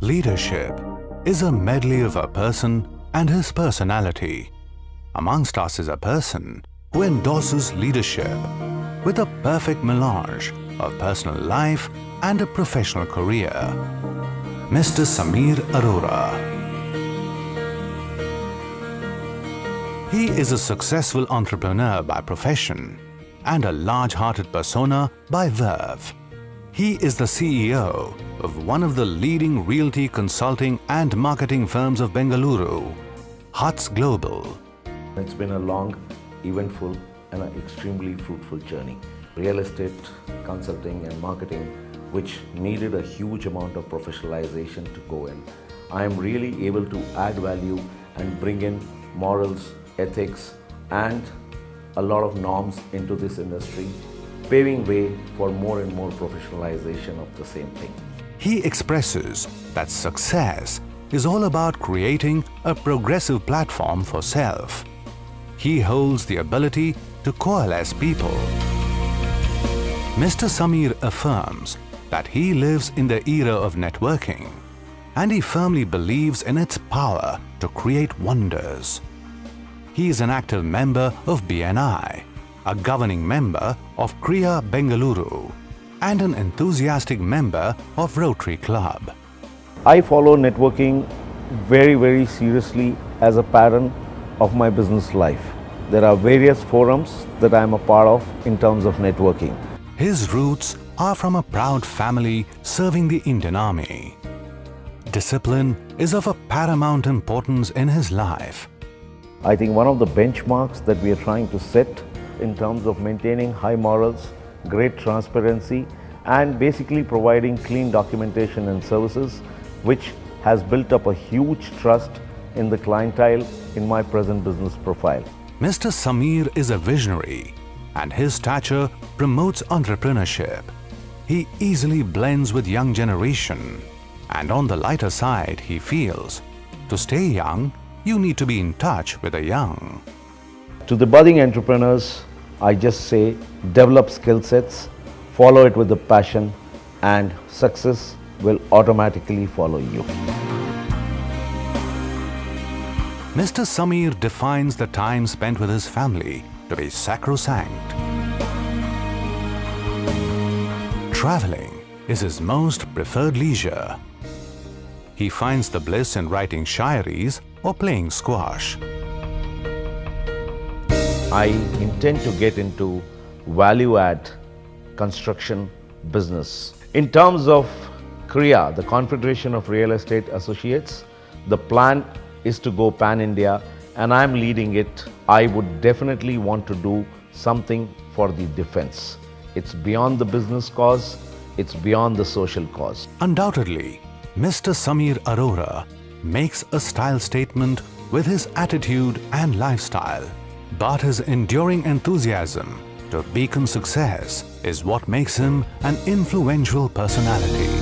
Leadership is a medley of a person and his personality. Amongst us is a person who endorses leadership with a perfect melange of personal life and a professional career. Mr. Samir Arora. He is a successful entrepreneur by profession and a large-hearted persona by verve. He is the CEO of one of the leading realty consulting and marketing firms of Bengaluru, Huts Global. It's been a long, eventful and an extremely fruitful journey. Real estate, consulting and marketing, which needed a huge amount of professionalization to go in. I am really able to add value and bring in morals, ethics and a lot of norms into this industry, paving way for more and more professionalization of the same thing. He expresses that success is all about creating a progressive platform for self. He holds the ability to coalesce people. Mr. Samir affirms that he lives in the era of networking and he firmly believes in its power to create wonders. He is an active member of BNI, a governing member of Kriya Bengaluru, and an enthusiastic member of Rotary Club. I follow networking very seriously as a pattern of my business life. There are various forums that I am a part of in terms of networking. His roots are from a proud family serving the Indian Army. Discipline is of a paramount importance in his life. I think one of the benchmarks that we are trying to set in terms of maintaining high morals, great transparency and basically providing clean documentation and services, which has built up a huge trust in the clientele in my present business profile. Mr. Samir is a visionary and his stature promotes entrepreneurship. He easily blends with young generation and on the lighter side he feels to stay young you need to be in touch with the young. To the budding entrepreneurs, I just say develop skill sets, follow it with the passion and success will automatically follow you. Mr. Samir defines the time spent with his family to be sacrosanct. Traveling is his most preferred leisure. He finds the bliss in writing shairis or playing squash. I intend to get into value-add construction business. In terms of Kriya, the Confederation of Real Estate Associates, the plan is to go pan-India and I'm leading it. I would definitely want to do something for the defense. It's beyond the business cause, it's beyond the social cause. Undoubtedly, Mr. Samir Arora makes a style statement with his attitude and lifestyle. But his enduring enthusiasm to beacon success is what makes him an influential personality.